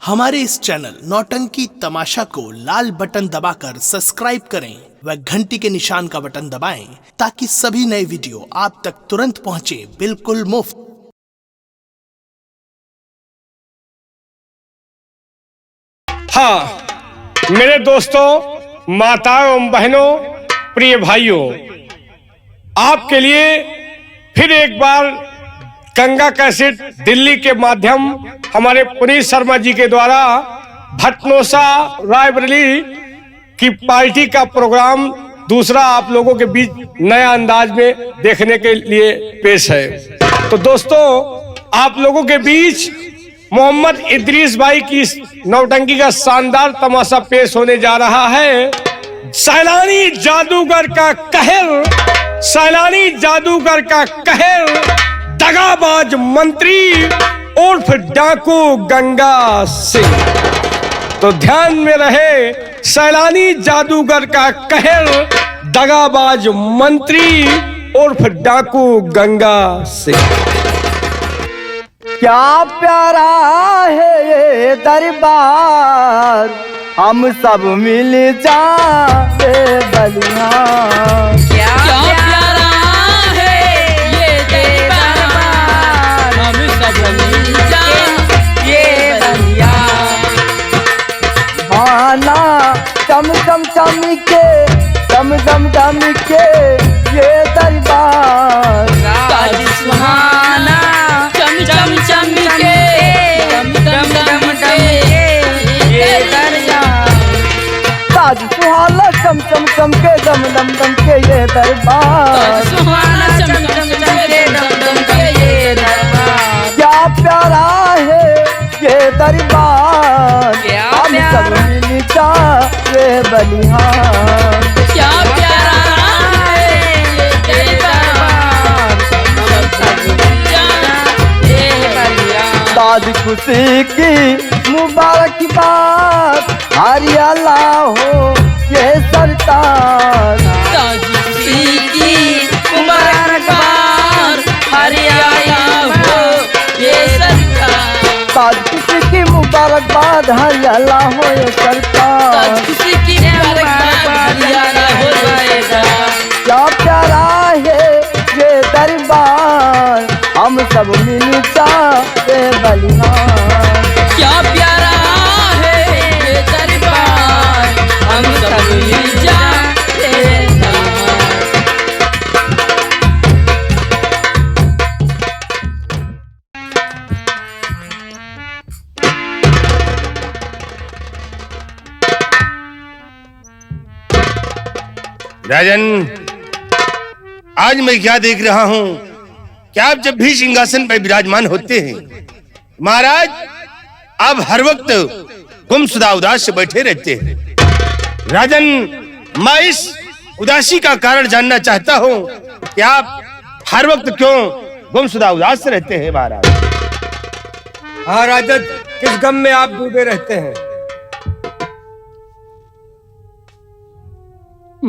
हमारे इस चैनल नौटंकी तमाशा को लाल बटन दबाकर सब्सक्राइब करें व घंटी के निशान का बटन दबाएं ताकि सभी नए वीडियो आप तक तुरंत पहुंचे बिल्कुल मुफ्त। हाँ मेरे दोस्तों, माताओं एवं बहनों, प्रिय भाइयों, आपके लिए फिर एक बार गंगा कैसेट दिल्ली के माध्यम हमारे पुनीत शर्मा जी के द्वारा भटनोसा रायबरेली की पार्टी का प्रोग्राम दूसरा आप लोगों के बीच नया अंदाज में देखने के लिए पेश है। तो दोस्तों, आप लोगों के बीच मोहम्मद इदरीस भाई की नौटंकी का शानदार तमाशा पेश होने जा रहा है। सैलानी जादूगर का कहर, सैलानी जादूगर का कहर, दगाबाज मंत्री उर्फ डाकू गंगा सिंह। तो ध्यान में रहे, सैलानी जादूगर का कहर, दगाबाज मंत्री उर्फ डाकू गंगा सिंह। क्या प्यारा है ये दरबार, हम सब मिल जाते बलिया। क्या प्यारा है ये दरबार, हम सब मिल जाते बलिया। भाना चम चम चम के, चम चम चम के ये दरबार, ताज सुहाना चम चम चम के, चम चम चम के ये दरबार। ताज सुहाना चम चम चम के, दम दम दम के ये दरबार, ताज सुहाना चम चम चम के, दम दम के ये दरबार। क्या प्यारा है ये दरबार, क्या हम सब प्यारा। मिल जाते बलिया। क्या प्यारा है ये दरबार, हम सब मिल जाते बलिया। ताज खुशी की मुबारकबाद, हरियाला हो ये सरकार। ताज खुशी की मुबारकबाद, हरियाणा हो ये सरकार। ताज खुशी की मुबारकबाद, हरियाला हो ये सरकार। ताज खुशी की मुबारकबाद, हरियाणा हो ये सरकार। क्या प्यारा है ये दरबार, हम सब मिल जाते बलिया। क्या प्यारा है ये दरबार, हम सब मिल जाते बलिया। राजन, आज मैं क्या देख रहा हूँ कि आप जब भी सिंहासन पर विराजमान होते हैं, महाराज आप हर वक्त गुमशुदा उदास से बैठे रहते हैं। राजन, मैं इस उदासी का कारण जानना चाहता हूँ कि आप हर वक्त क्यों गुमशुदा उदास से रहते हैं महाराज। हाँ राजन, किस गम में आप डूबे रहते हैं?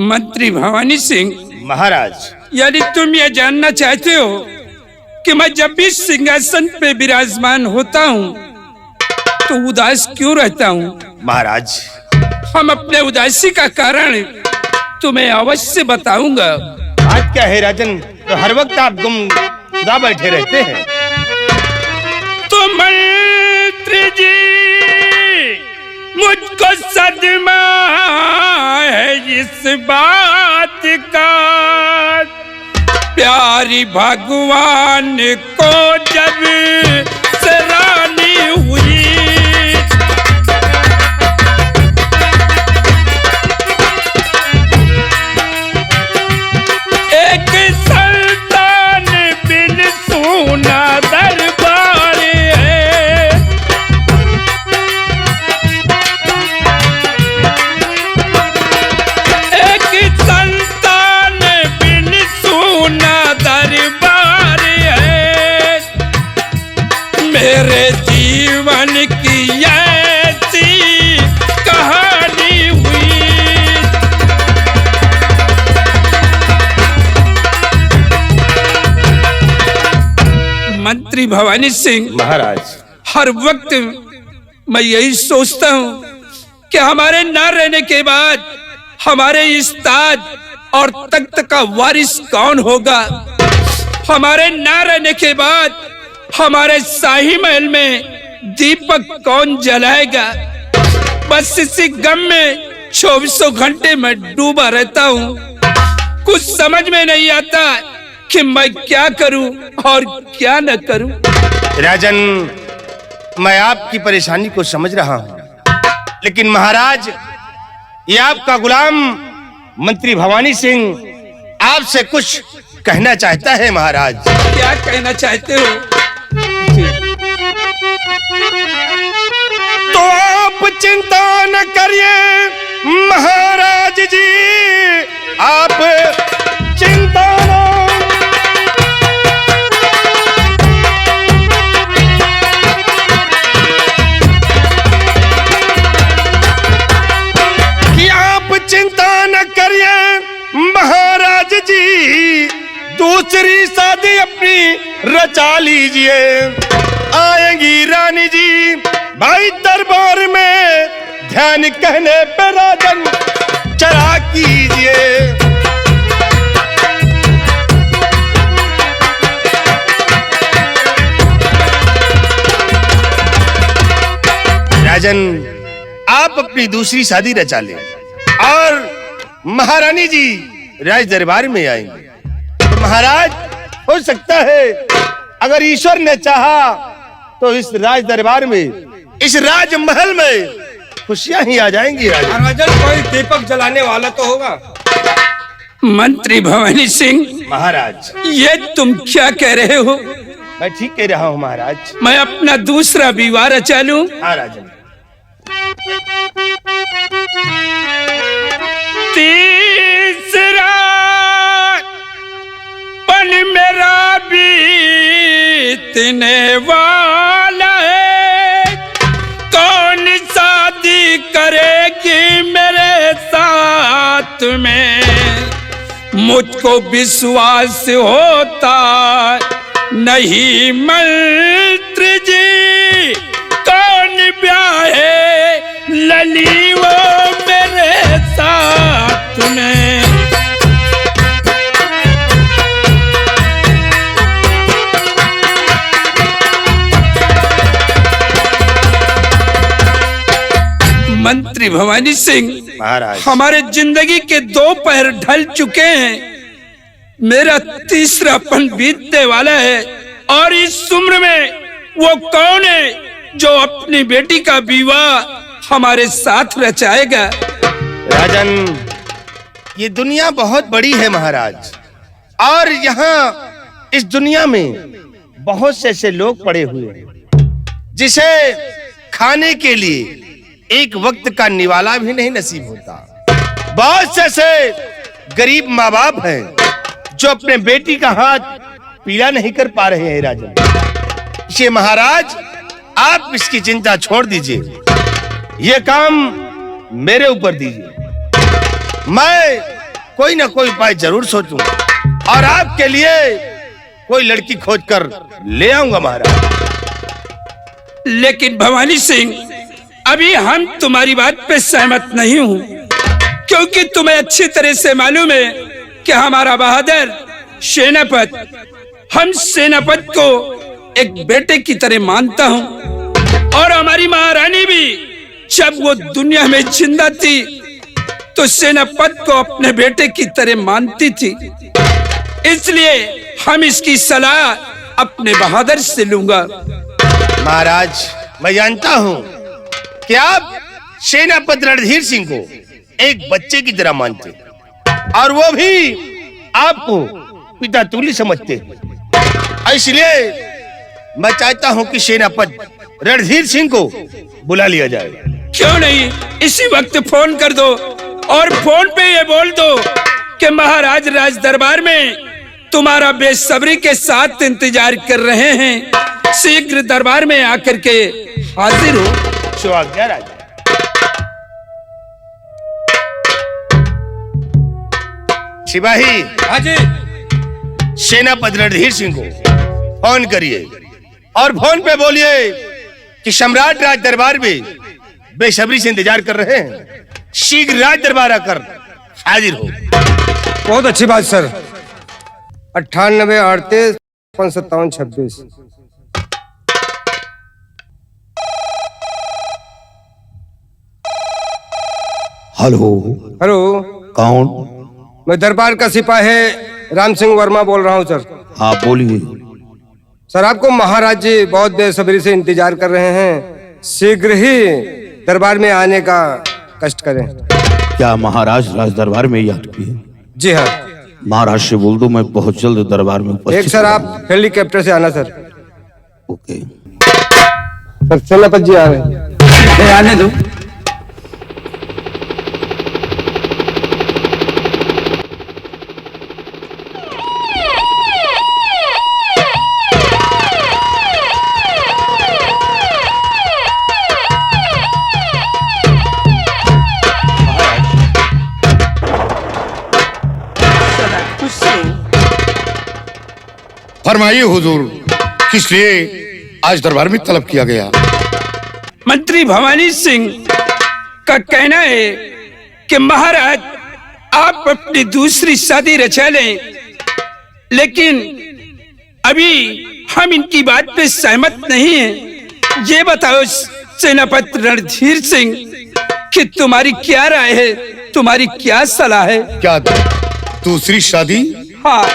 मंत्री भवानी सिंह, महाराज यदि तुम ये जानना चाहते हो कि मैं जब भी सिंहासन पे विराजमान होता हूँ तो उदास क्यों रहता हूँ, महाराज हम अपने उदासी का कारण तुम्हें अवश्य बताऊंगा। बात क्या है राजन, तो हर वक्त आप गुमशुदा बैठे रहते हैं। तो मंत्री जी, मुझको सदमा है इस बात का, प्यारी भगवान को जब से रानी हुई। एक सुल्तान बिन सोना दरबार है, एक संतान बिन सोना दरबार है। मेरे जीवन की ऐसी कहानी हुई। मंत्री भवानी सिंह महाराज हर वक्त मैं यही सोचता हूँ कि हमारे ना रहने के बाद हमारे इस ताज और तख्त का वारिस कौन होगा। हमारे ना रहने के बाद हमारे शाही महल में दीपक कौन जलाएगा। बस इसी गम में 24 घंटे में डूबा रहता हूँ। कुछ समझ में नहीं आता कि मैं क्या करूं और क्या न करूं। राजन, मैं आपकी परेशानी को समझ रहा हूं, लेकिन महाराज, ये आपका गुलाम मंत्री भवानी सिंह आपसे कुछ कहना चाहता है। महाराज, क्या कहना चाहते हो? तो आप चिंता न करिए महाराज जी, आप चिंता न चिंता न करिए महाराज जी, दूसरी शादी अपनी रचा लीजिए। आएंगी रानी जी भाई दरबार में, ध्यान कहने पे राजन चढ़ा कीजिए। राजन, आप अपनी दूसरी शादी रचा लें और महारानी जी राज दरबार में आएंगे। तो महाराज, हो सकता है अगर ईश्वर ने चाहा तो इस राज दरबार में, इस राजमहल में खुशियां ही आ जाएंगी। राजन, कोई दीपक जलाने वाला तो होगा। मंत्री भवानी सिंह, महाराज, ये तुम क्या कह रहे हो? मैं ठीक कह रहा हूँ महाराज। मैं अपना दूसरा विवाह रचा लूं? हाँ राजन। तीसरा पल मेरा बीतने वाला है, कौन शादी करेगी मेरे साथ में। मुझको विश्वास होता नहीं मंत्री जी, कौन ब्याहे लली वो मेरे साथ में। मंत्री भवानी सिंह, महाराज, हमारे जिंदगी के 2 पहर ढल चुके हैं। मेरा तीसरापन बीतने वाला है और इस उम्र में वो कौन है जो अपनी बेटी का विवाह हमारे साथ रचाएगा। राजन, ये दुनिया बहुत बड़ी है महाराज, और यहाँ इस दुनिया में बहुत से ऐसे लोग पड़े हुए हैं जिसे खाने के लिए एक वक्त का निवाला भी नहीं नसीब होता। बहुत से ऐसे गरीब माँ बाप हैं जो अपने बेटी का हाथ पीला नहीं कर पा रहे हैं। राजन, ये महाराज, आप इसकी चिंता छोड़ दीजिए, ये काम मेरे ऊपर दीजिए। मैं कोई ना कोई उपाय जरूर सोचूं और आपके लिए कोई लड़की खोज कर ले आऊंगा महाराज। लेकिन भवानी सिंह, अभी हम तुम्हारी बात पे सहमत नहीं हूँ, क्योंकि तुम्हें अच्छी तरह से मालूम है कि हमारा बहादुर सेनापत, हम सेनापत को एक बेटे की तरह मानता हूँ। और हमारी महारानी भी जब वो दुनिया में जिंदा थी तो सेनापत को अपने बेटे की तरह मानती थी। इसलिए हम इसकी सलाह अपने बहादुर से लूंगा। महाराज, मैं जानता हूँ कि आप सेनापति रणधीर सिंह को एक बच्चे की तरह मानते, और वो भी आपको पिता तुल्य समझते। इसलिए मैं चाहता हूँ कि सेनापति रणधीर सिंह को बुला लिया जाए। क्यों नहीं, इसी वक्त फोन कर दो और फोन पे ये बोल दो कि महाराज राज दरबार में तुम्हारा बेसब्री के साथ इंतजार कर रहे हैं। शीघ्र दरबार में आकर के हाजिर हो। सुआज्ञा राजा। सिपाही, हाजी, सेनापति रणधीर सिंह को फोन करिए और फोन पे बोलिए कि सम्राट राज दरबार में बेसब्री से इंतजार कर रहे हैं। शीघ्र राज दरबार आकर हाजिर हो। बहुत अच्छी बात सर। 98 38 57 26। हेलो। हेलो, कौन? मैं दरबार का सिपाही राम सिंह वर्मा बोल रहा हूँ सर। हाँ बोलिए। सर आपको महाराज जी बहुत बेसब्री से इंतजार कर रहे हैं, शीघ्र ही दरबार में आने का कष्ट करें। क्या महाराज राज दरबार में याद किए? जी हाँ। महाराज से बोल दो मैं बहुत जल्द दरबार में उपस्थित एक सर आप हेलीकॉप्टर से आना सर। ओके सर सेनापति जी आ रहे हैं। आने दो। फरमाइए हुजूर, किस लिए आज दरबार में तलब किया गया? मंत्री भवानी सिंह का कहना है कि महाराज आप अपनी दूसरी शादी रचा लें, लेकिन अभी हम इनकी बात पे सहमत नहीं हैं। ये बताओ सेनापति रणधीर सिंह कि तुम्हारी क्या राय है, तुम्हारी क्या सलाह है? क्या दूसरी शादी? हाँ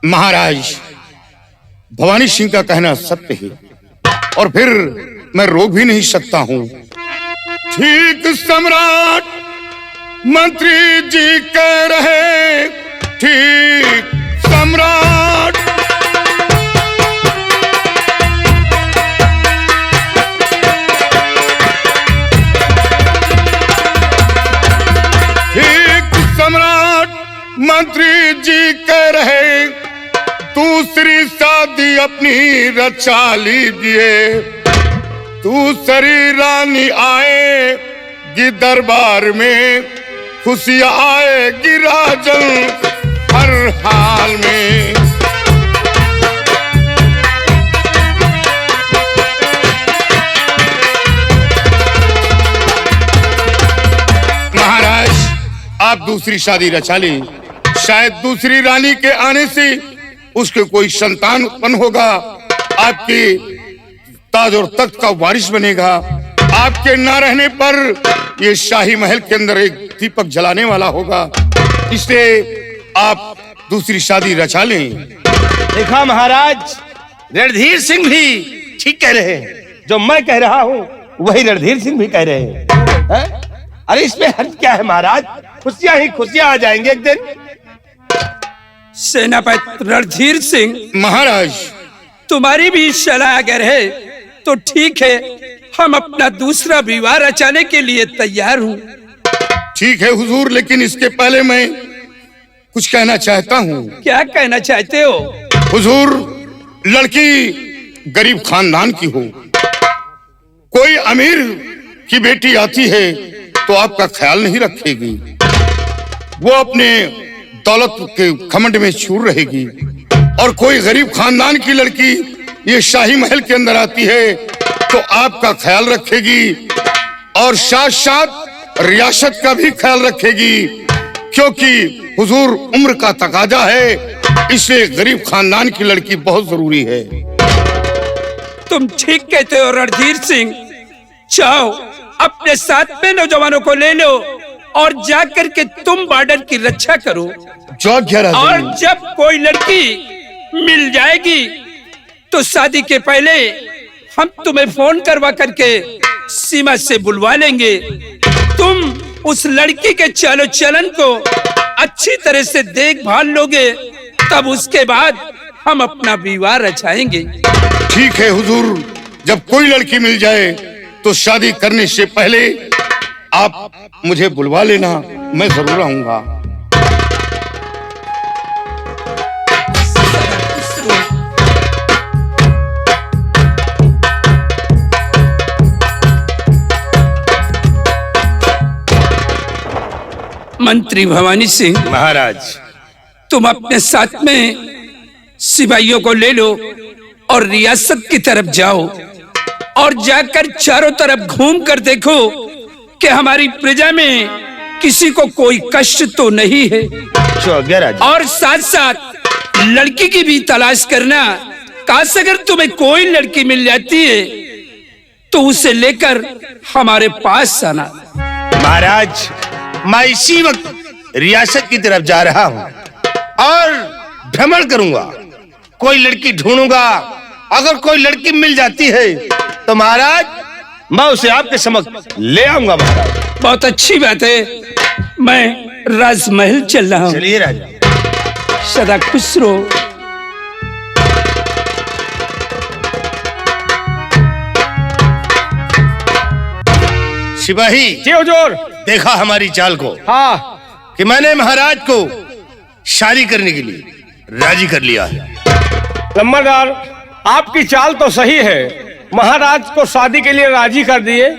महाराज, भवानी सिंह का कहना सत्य है और फिर मैं रोक भी नहीं सकता हूँ। ठीक सम्राट मंत्री जी कह रहे, ठीक सम्राट। ठीक सम्राट मंत्री जी कह रहे, दूसरी शादी अपनी रचा लीजिए। दूसरी रानी आएगी दरबार में, खुशियां आएगी राजन हर हाल में। महाराज आप दूसरी शादी रचा लें, शायद दूसरी रानी के आने से उसके कोई संतान उत्पन्न होगा, आपके ताज और तख्त का वारिस बनेगा। आपके ना रहने पर ये शाही महल के अंदर एक दीपक जलाने वाला होगा, इसलिए आप दूसरी शादी रचा लें। देखा महाराज, रणधीर सिंह भी ठीक कह रहे हैं। जो मैं कह रहा हूँ वही रणधीर सिंह भी कह रहे हैं। अरे इसमें हर्ज क्या है महाराज, खुशियां ही खुशियां आ जाएंगे एक दिन। सेनापति रणधीर सिंह, महाराज तुम्हारी भी सलाह अगर है तो ठीक है, हम अपना दूसरा विवाह रचाने के लिए तैयार हूँ। ठीक है हुजूर, लेकिन इसके पहले मैं कुछ कहना चाहता हूँ। क्या कहना चाहते हो? हुजूर, लड़की गरीब खानदान की हो, कोई अमीर की बेटी आती है तो आपका ख्याल नहीं रखेगी, वो अपने दौलत के घमंड में चूर रहेगी। और कोई गरीब खानदान की लड़की ये शाही महल के अंदर आती है तो आपका ख्याल रखेगी और साथ साथ रियासत का भी ख्याल रखेगी, क्योंकि हुजूर उम्र का तकाजा है, इसलिए गरीब खानदान की लड़की बहुत जरूरी है। तुम ठीक कहते हो रणधीर सिंह। जाओ अपने साथ में नौजवानों को ले लो और जाकर के तुम बॉर्डर की रक्षा करो। और जब कोई लड़की मिल जाएगी तो शादी के पहले हम तुम्हें फोन करवा करके सीमा से बुलवा लेंगे। तुम उस लड़की के चालो चलन को अच्छी तरह से देखभाल लोगे, तब उसके बाद हम अपना विवाह रचाएंगे। ठीक है हुजूर, जब कोई लड़की मिल जाए तो शादी करने से पहले आप मुझे बुलवा लेना, मैं जरूर आऊंगा। मंत्री भवानी सिंह, महाराज तुम अपने साथ में सिपाहियों को ले लो और रियासत की तरफ जाओ और जाकर चारों तरफ घूम कर देखो कि हमारी प्रजा में किसी को कोई कष्ट तो नहीं है। आज्ञा राजा। और साथ साथ लड़की की भी तलाश करना। काश अगर तुम्हें कोई लड़की मिल जाती है तो उसे लेकर हमारे पास आना। महाराज, मैं इसी वक्त रियासत की तरफ जा रहा हूँ और भ्रमण करूंगा, कोई लड़की ढूंढूंगा। अगर कोई लड़की मिल जाती है तो महाराज मैं उसे आपके समक्ष ले आऊंगा। महाराज बहुत अच्छी बात है, मैं राजमहल चल रहा हूँ। चलिए राजा। सदा खुश रहो। सिपाही जी हुजूर। देखा हमारी चाल को हाँ, कि मैंने महाराज को शादी करने के लिए राजी कर लिया है। नंबरदार, आपकी चाल तो सही है, महाराज को शादी के लिए राजी कर दिए,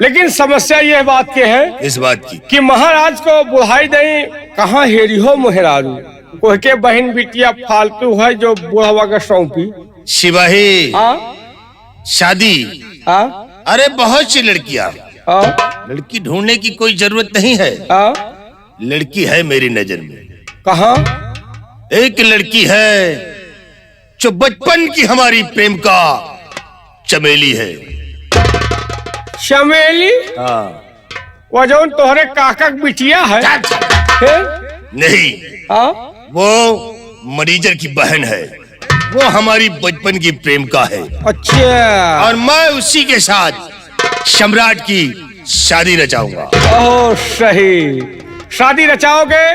लेकिन समस्या यह बात की है इस बात की कि महाराज को बुढ़ाई नहीं कहाँ हेरी हो मुहरारू, कोई के बहन बिटिया फालतू है जो बुढ़ावा का सौंपी। सिपाही हाँ शादी, हाँ अरे बहुत सी लड़कियां, हाँ लड़की ढूंढने की कोई जरूरत नहीं है। हाँ। लड़की है मेरी नजर में। कहाँ? एक लड़की है जो बचपन की हमारी प्रेम का चमेली है। चमेली? हाँ। वो जो तोहरे काका की बिटिया है? नहीं, हाँ? वो मरीजर की बहन है, वो हमारी बचपन की प्रेम का है। अच्छा। और मैं उसी के साथ सम्राट की शादी रचाऊंगा। ओह सही, शादी रचाओगे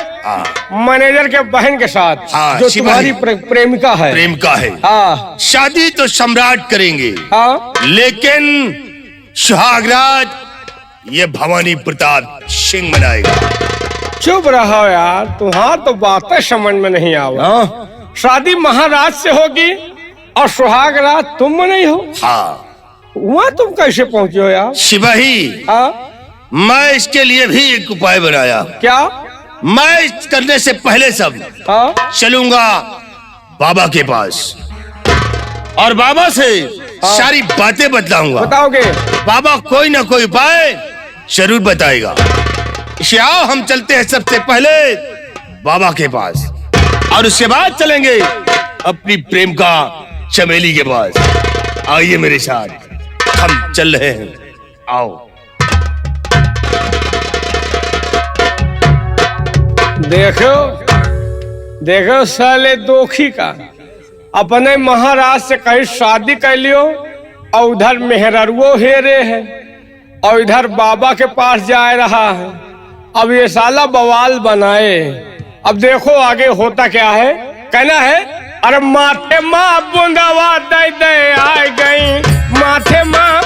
मैनेजर के बहन के साथ, हाँ, जो तुम्हारी प्रेमिका है। प्रेम का है। हाँ। शादी तो सम्राट करेंगे, हाँ? लेकिन सुहागरात ये भवानी प्रताप सिंह मनाएगा। चुप रहो यार, तुम्हारा तो बातें समझ में नहीं आवा। शादी महाराज से होगी और सुहागरात तुम नहीं हो। हाँ। वहाँ तुम कैसे पहुँचे हो यार? सिपाही, हाँ? मैं इसके लिए भी एक उपाय बनाया। क्या? मैं इस करने से पहले सब हाँ? चलूंगा बाबा के पास और बाबा से सारी बातें बतलाऊंगा। बताओगे? बाबा कोई ना कोई उपाय जरूर बताएगा। इसे आओ हम चलते हैं सबसे पहले बाबा के पास और उसके बाद चलेंगे अपनी प्रेम का चमेली के पास। आइए मेरे साथ, हम चल रहे हैं, आओ। देखो देखो साले दोखी का, अपने महाराज से कहीं शादी कर लियो और उधर मेहररुओ हेरे है और इधर बाबा के पास जा रहा है। अब ये साला बवाल बनाए। अब देखो आगे होता क्या है। कहना है, अरे माथे माँ बूंदावा दे दे आई गई, माथे माँ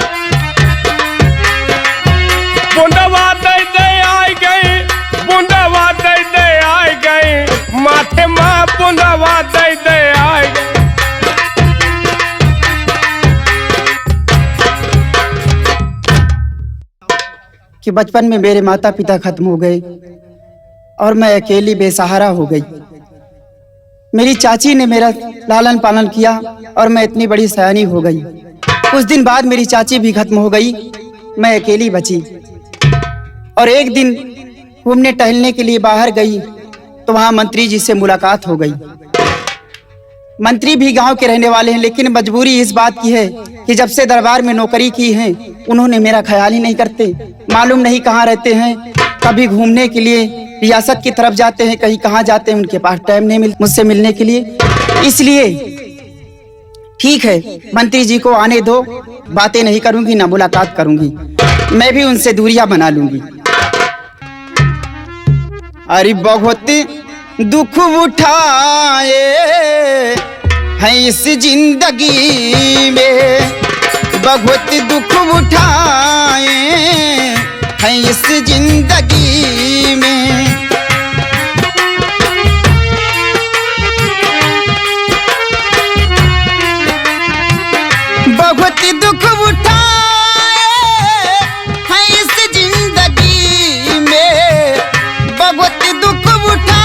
बूंदावा दे दे आई गई, बूंदावा दे दे आई गई, माथे माँ बूंदावा दे दे आई गई। कि बचपन में मेरे माता पिता खत्म हो गए और मैं अकेली बेसहारा हो गई। मेरी चाची ने मेरा लालन पालन किया और मैं इतनी बड़ी सयानी हो गई। कुछ दिन बाद मेरी चाची भी खत्म हो गई, मैं अकेली बची। और एक दिन घूमने टहलने के लिए बाहर गई तो वहां मंत्री जी से मुलाकात हो गई। मंत्री भी गांव के रहने वाले हैं, लेकिन मजबूरी इस बात की है कि जब से दरबार में नौकरी की है उन्होंने मेरा ख्याल ही नहीं करते। मालूम नहीं कहाँ रहते हैं, कभी घूमने के लिए रियासत की तरफ जाते हैं, कहीं कहाँ जाते हैं, उनके पास टाइम नहीं मुझसे मिलने के लिए। इसलिए ठीक है, मंत्री जी को आने दो, बातें नहीं करूंगी, ना मुलाकात करूंगी, मैं भी उनसे दूरियां बना लूंगी। अरे बहुत दुख उठाए हैं इस जिंदगी में, बहुत दुख उठाए हैं इस जिंदगी में। बहुत दुख उठाए हैं इस जिंदगी में, बहुत दुख उठाए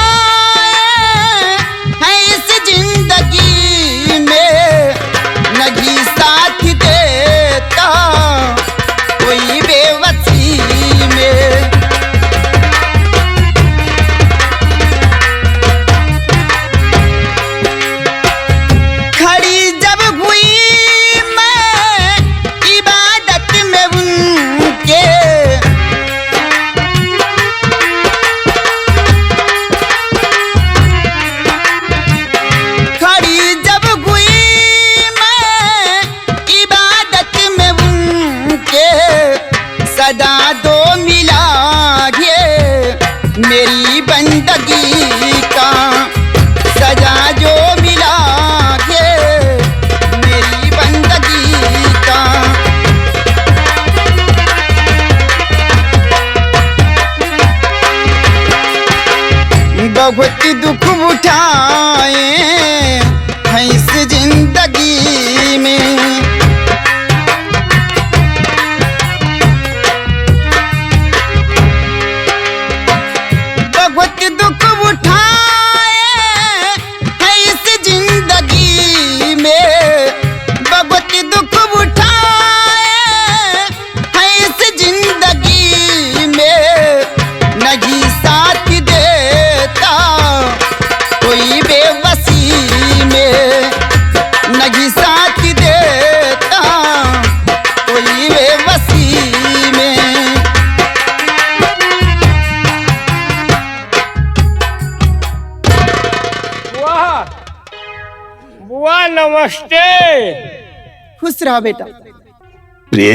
हैं इस जिंदगी में। नहीं साथ देता बहुत दुख उठाए हैं इस जिंदगी में। बहुत दुख उठाए हैं इस जिंदगी में, बहुत दुख उठाए हैं इस जिंदगी में। नहीं साथ देता कोई बेबसी में, नहीं साथ देता कोई बेबसी में। वाह बुआ नमस्ते। खुश रहो बेटा। प्रिय,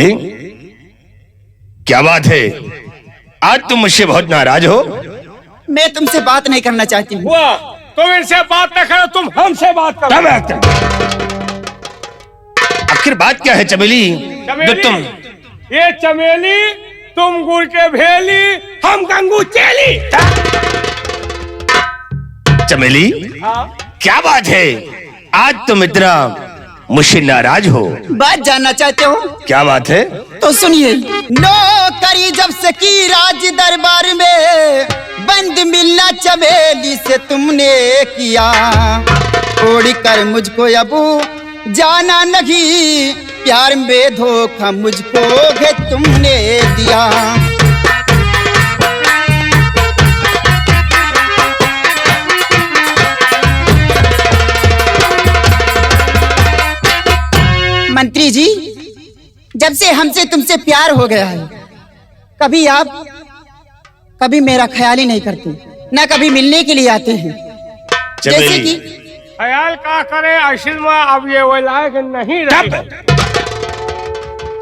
क्या बात है? आज तुम मुझसे बहुत नाराज हो। मैं तुमसे बात नहीं करना चाहती हूँ। बुआ तुम इनसे बात न करो, तुम हमसे बात करो। आखिर बात क्या है चमेली? जो तुम ये चमेली, तुम गुड़ के भेली, हम गंगू चेली। चमेली, क्या बात है? आज तुम इतना मुझसे नाराज हो। बात जानना चाहते हो? क्या बात है? तो सुनिए। नौकरी जब से की राज दरबार में, बंद मिलना चमेली से तुमने किया। छोड़ कर मुझको अब जाना नहीं, प्यार में धोखा मुझको है तुमने दिया। मंत्री जी, जब से हमसे तुमसे प्यार हो गया है, कभी मेरा ख्याल ही नहीं करते, ना कभी मिलने के लिए आते हैं। जैसे कि ख्याल का करे असल में अब ये वो लायक नहीं रहे।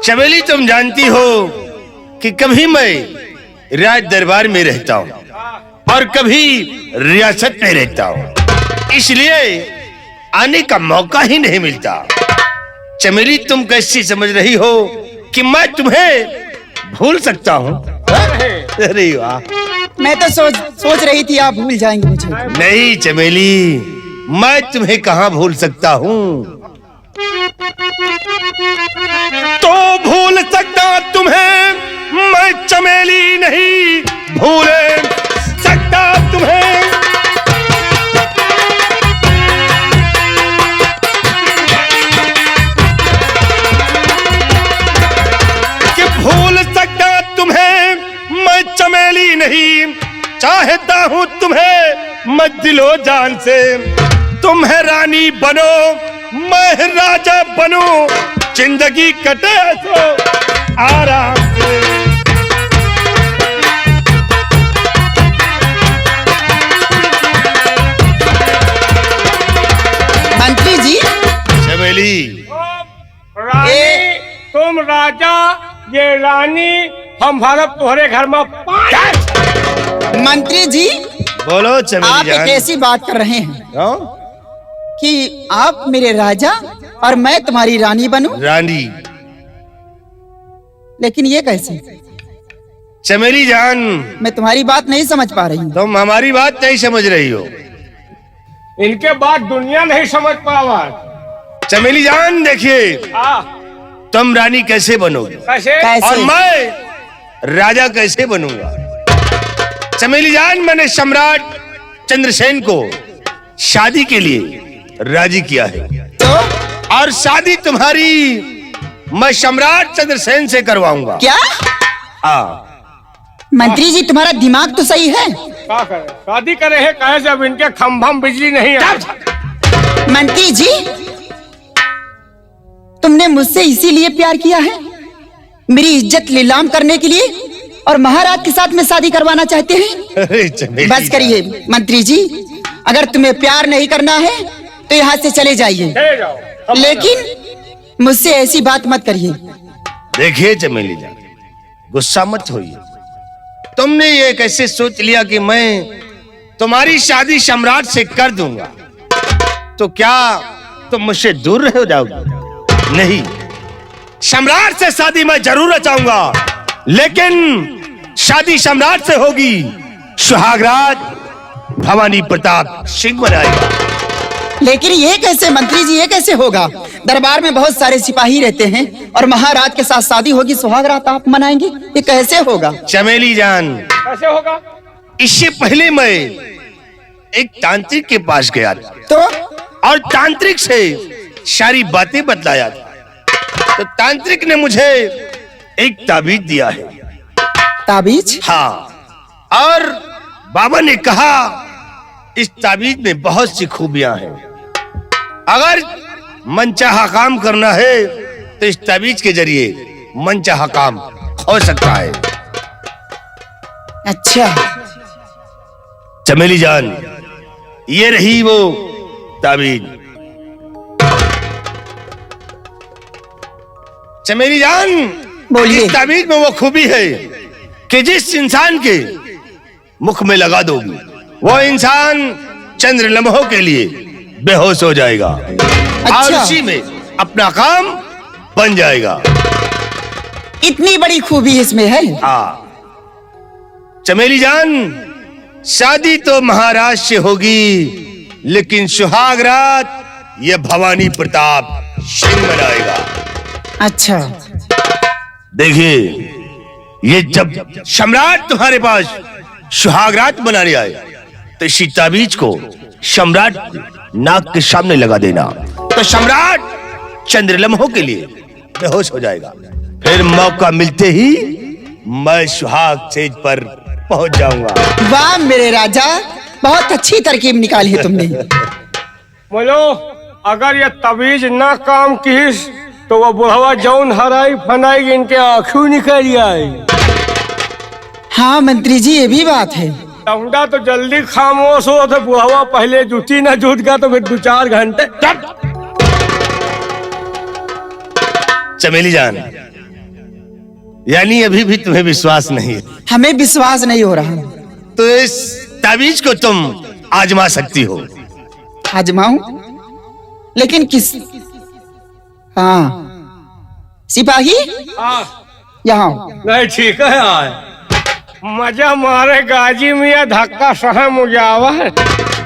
चमेली, तुम जानती हो कि कभी मैं राज दरबार में रहता हूँ और कभी रियासत में रहता हूँ, इसलिए आने का मौका ही नहीं मिलता। चमेली, तुम कैसी समझ रही हो कि मैं तुम्हें भूल सकता हूँ? अरे वाह, मैं तो सोच रही थी आप भूल जाएंगे मुझे। नहीं चमेली, मैं तुम्हें कहाँ भूल सकता हूँ। तो भूल सकता तुम्हें मैं चमेली, नहीं भूल सकता तुम्हें। कि भूल सकता तुम्हें मैं चमेली नहीं, चाहता हूँ तुम्हें मैं दिलो जान से। तुम है रानी बनो, मैं राजा बनूं, जिंदगी कटे तो आराम से। मंत्री जी, चमेली, रानी तुम राजा, ये रानी, हम भारत तुम्हारे घर में मंत्री जी, बोलो चमेली आप जान। एक ऐसी बात कर रहे हैं क्यों? कि आप मेरे राजा और मैं तुम्हारी रानी बनूं, रानी? लेकिन ये कैसे? चमेली जान, मैं तुम्हारी बात नहीं समझ पा रही हूँ। तुम हमारी बात नहीं समझ रही हो। इनके बाद दुनिया नहीं समझ पावा। चमेली जान, देखिए, आ, तुम रानी कैसे बनोगे कैसे? और मैं राजा कैसे बनूंगा? चमेली जान, मैंने सम्राट चंद्रसेन को शादी के लिए राजी किया है, तो और शादी तुम्हारी मैं सम्राट चंद्रसेन से करवाऊंगा। क्या? हाँ। मंत्री जी, तुम्हारा दिमाग तो सही है। क्या करे? शादी करे है कहे जब इनके खंभा में बिजली नहीं है। मंत्री जी, तुमने मुझसे इसीलिए प्यार किया है, मेरी इज्जत नीलाम करने के लिए, और महाराज के साथ में शादी करवाना चाहते हैं? अरे चमेली बस करिए मंत्री जी, अगर तुम्हें प्यार नहीं करना है तो यहाँ से चले जाइए, चले जाओ। लेकिन मुझसे ऐसी बात मत करिए। देखिए चमेली जान, गुस्सा मत होइए। तुमने ये कैसे सोच लिया कि मैं तुम्हारी शादी सम्राट से कर दूंगा, तो क्या तुम मुझसे दूर रह जाओगे? नहीं, सम्राट से शादी मैं जरूर रचाऊंगा, लेकिन शादी सम्राट से होगी सुहागराज भवानी प्रताप सिंह बनाएगा। लेकिन ये कैसे मंत्री जी, ये कैसे होगा? दरबार में बहुत सारे सिपाही रहते हैं और महाराज के साथ शादी होगी, सुहाग रात आप मनाएंगे, ये कैसे होगा? चमेली जान, कैसे होगा? इससे पहले मैं एक तांत्रिक के पास गया था तो और तांत्रिक से सारी बातें बतलाया था। तो तांत्रिक ने मुझे एक ताबीज दिया है। ताबीज? हाँ, और बाबा ने कहा इस ताबीज में बहुत सी खूबियां हैं। अगर मनचाहा काम करना है तो इस ताबीज के जरिए मनचाहा काम हो सकता है। अच्छा चमेली जान, ये रही वो ताबीज। चमेली जान, बोलिए। इस ताबीज में वो खूबी है कि जिस इंसान के मुख में लगा दोगी वो इंसान चंद्र लम्हों के लिए बेहोश हो जाएगा। और उसी में अपना काम बन जाएगा। इतनी बड़ी खूबी इसमें है? हाँ चमेली जान, शादी तो महाराज से होगी लेकिन सुहाग रात ये भवानी प्रताप सिंह मनाएगा। अच्छा देखिए, ये जब सम्राट तुम्हारे पास सुहाग रात मनाने आए तो इसी ताबीज को सम्राट नाक के सामने लगा देना, तो सम्राट चंद्र लम्हों के लिए बेहोश हो जाएगा। फिर मौका मिलते ही मैं सुहाग सेज पर पहुंच जाऊंगा। वाह मेरे राजा, बहुत अच्छी तरकीब निकाली है तुमने। बोलो, अगर ये तबीज ना काम की तो वो बुढ़वा जौन हराई फनाई इनके आंखों निकल आए। हाँ मंत्री जी, ये भी बात है। लौंडा तो जल्दी खामोश हो तो बुढ़वा पहले जूती ना जूत गया तो फिर 2-4 घंटे। चमेली जान, यानी अभी भी तुम्हें विश्वास नहीं है? हमें विश्वास नहीं हो रहा। तो इस ताबीज को तुम आजमा सकती हो। आजमाऊं? लेकिन किस? हाँ सिपाही, यहाँ नहीं ठीक है यार, मजा मारे गाजी मियाँ धक्का सह मुजावर।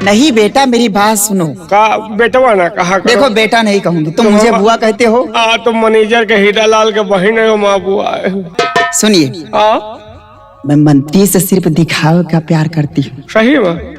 नहीं बेटा, मेरी बात सुनो। का बेटवा ना कहा करो। देखो बेटा नहीं कहूंगी, तुम मुझे बुआ कहते हो। तुम मैनेजर के हीरालाल के बहन हो, माँ बुआ है। सुनिए, मैं मंत्री से सिर्फ दिखावे का प्यार करती हूँ। सही में?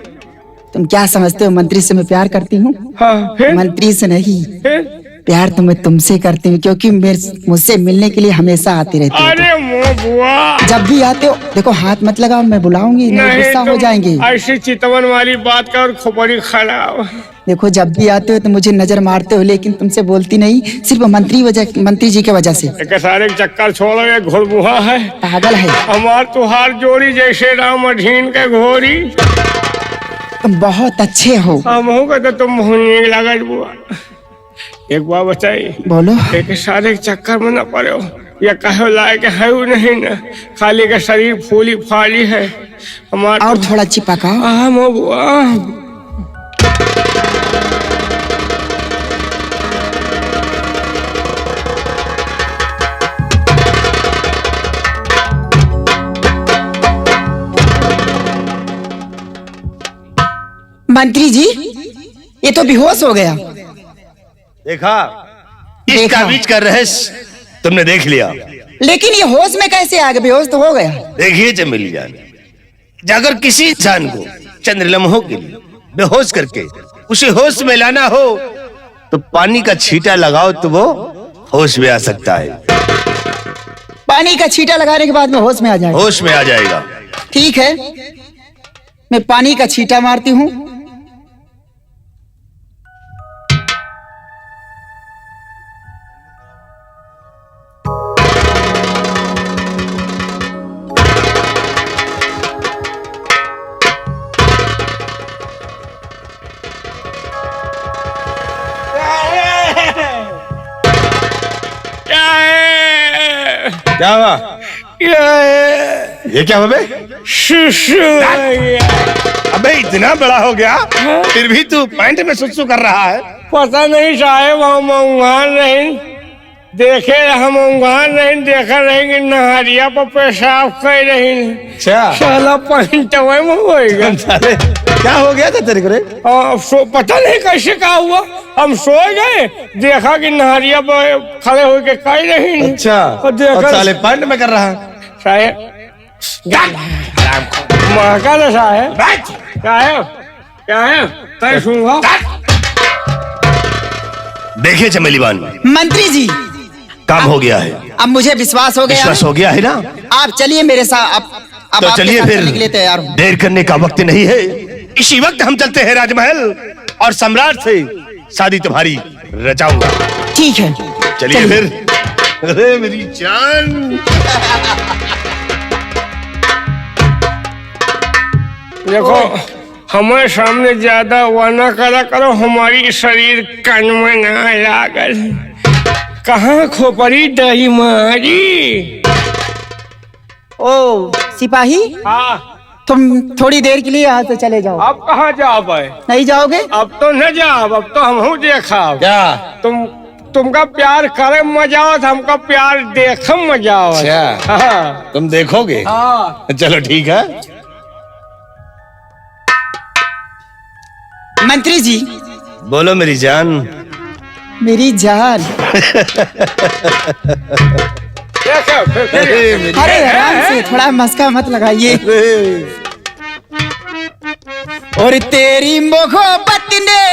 तुम क्या समझते हो मंत्री से मैं प्यार करती हूँ? हाँ, मंत्री से नहीं, फिर? प्यार तो मैं तुमसे करती हूँ, क्योंकि मुझसे मिलने के लिए हमेशा आती रहती हो। अरे माँ बुआ, जब भी आते हो देखो हाथ मत लगाओ, मैं बुलाऊंगी, नहीं गुस्सा हो जाएंगे। ऐसी चितवन वाली बात कर, खोपड़ी खराब। देखो जब भी आते हो तो मुझे नजर मारते हो, लेकिन तुमसे बोलती नहीं, सिर्फ मंत्री जी की वजह से। सारे चक्कर छोड़ो, ये घुड़मुहा है, पागल है। हमार तुहार जोड़ी जैसे राम अधीन के घोड़ी। तुम बहुत अच्छे हो। हम तो तुम लगत बुआ। एक बात बताइए, बोलो। एक सारे चक्कर में न पड़े हो, या कहो लायक है नहीं ना, खाली का शरीर फूली फाली है हमार। और थोड़ा चिपका। बुआ, मंत्री जी ये तो बेहोश हो गया। देखा? इस ताबीज का रहस्य तुमने देख लिया। लेकिन ये होश में कैसे आ गया? बेहोश तो हो गया। देखिए चमेली जान, अगर किसी इंसान को चंद्र लम्हों के लिए बेहोश करके उसे होश में लाना हो तो पानी का छींटा लगाओ तो वो होश में आ सकता है। पानी का छींटा लगाने के बाद में होश में आ जाएगा? होश में आ जाएगा। ठीक है, मैं पानी का छींटा मारती हूँ। क्या हुआ? ये क्या हुआ बे? अबे इतना बड़ा हो गया फिर भी तू पैंट में सुसु कर रहा है। पता नहीं साहेब, हम उंगान नहीं देखे, हम उंगान नहीं देखा रहेंगे, नहरिया पर पेशाब कर रही। अच्छा, साला पैंट में होएगा। क्या हो गया था तेरे को रे? पता नहीं कैसे क्या हुआ, हम सो गए, देखा कि नहरिया पर खड़े होके कहीं नहीं। अच्छा, और साले पंड में कर रहा साहेब महका ना साहेब, क्या है तय सुनगा। देखिए चमेलीवान, मंत्री जी काम हो गया है। अब मुझे विश्वास हो गया। विश्वास हो गया है ना? आप चलिए मेरे साथ। अब तो आपके चलिए साथ फिर, चलने के लिए तैयार हूँ। देर करने का वक्त नहीं है। इसी वक्त हम चलते हैं राजमहल और सम्राट से शादी तुम्हारी रचाऊंगा। ठीक है, चलिए फिर। अरे मेरी जान, देखो हमारे सामने ज्यादा वाना करा करो, हमारी शरीर कन में ना लागल। कहाँ खोपड़ी दही मारी। ओ सिपाही, हाँ, तुम थोड़ी देर के लिए यहाँ से चले जाओ। अब कहाँ जाओ भाई? नहीं जाओगे? अब तो न जाओ, अब तो हम देखा क्या तुमका प्यार करे मजा आवत, हमका प्यार देख मजा आवत। अच्छा, हाँ तुम देखोगे? हाँ। चलो ठीक है। मंत्री जी, बोलो मेरी जान। मेरी जान। अरे आराम से, थोड़ा मस्का मत लगाइए। और तेरी मोहब्बत ने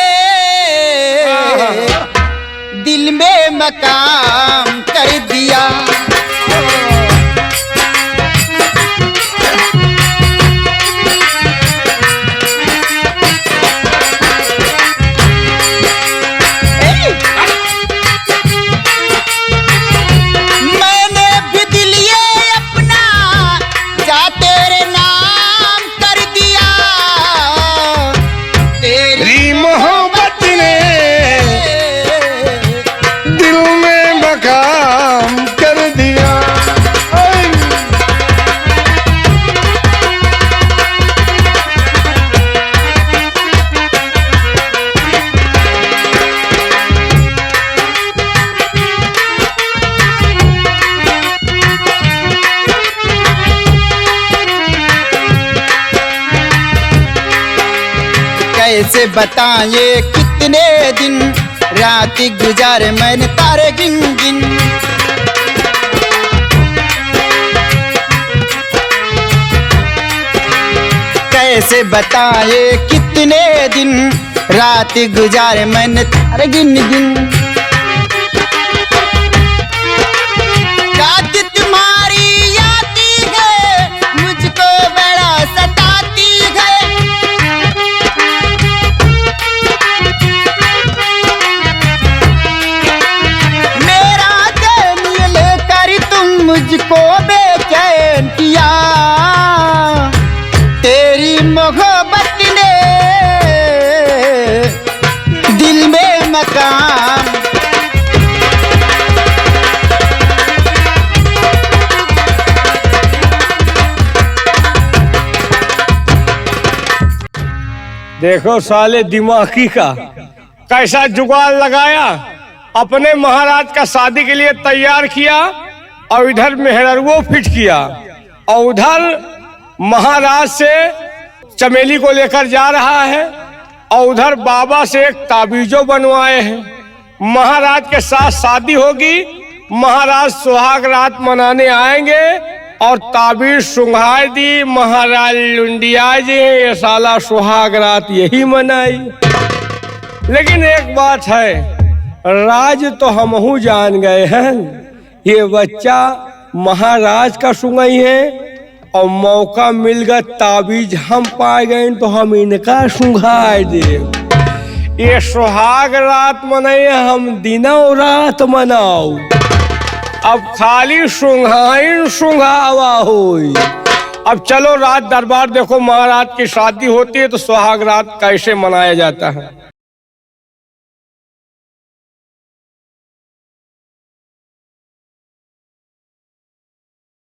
दिल में मकाम कर दिया। मैंने भी दिल ये अपना जा तेरे नाम कर दिया। तेरी मोहब्बत ने दिल में मकाम कर दिया। कैसे बताए कितने दिन रात गुजारे मैंने तारे गिन गिन। कैसे बताए कितने दिन रात गुजारे मैंने तारे गिन गिन। रात तुम्हारी आती है, मुझको बड़ा सताती है। मेरा चैन ये लेकर तुम मुझको बेचैन किया। तेरी मोहब्बत ने दिल में मकाम। देखो साले दिमागी का कैसा जुगाड़ लगाया, अपने महाराज का शादी के लिए तैयार किया और इधर मेहररुओ फिट किया और उधर महाराज से चमेली को लेकर जा रहा है और उधर बाबा से एक ताबीजो बनवाए हैं। महाराज के साथ शादी होगी, महाराज सुहाग रात मनाने आएंगे और ताबीज सुंघाई दी। महाराज लुंडिया जी ये साला सुहाग रात यही मनाई। लेकिन एक बात है, राज तो हमहू जान गए हैं, ये बच्चा महाराज का सुंगाई है और मौका मिल गया ताबीज हम पाए गए तो हम इनका सुंघाए दे। ये सुहाग रात मनाए, हम दिनों रात मनाओ। अब खाली सुंघाइन सुंघावा होई। अब चलो रात दरबार देखो, महाराज की शादी होती है तो सुहाग रात कैसे मनाया जाता है।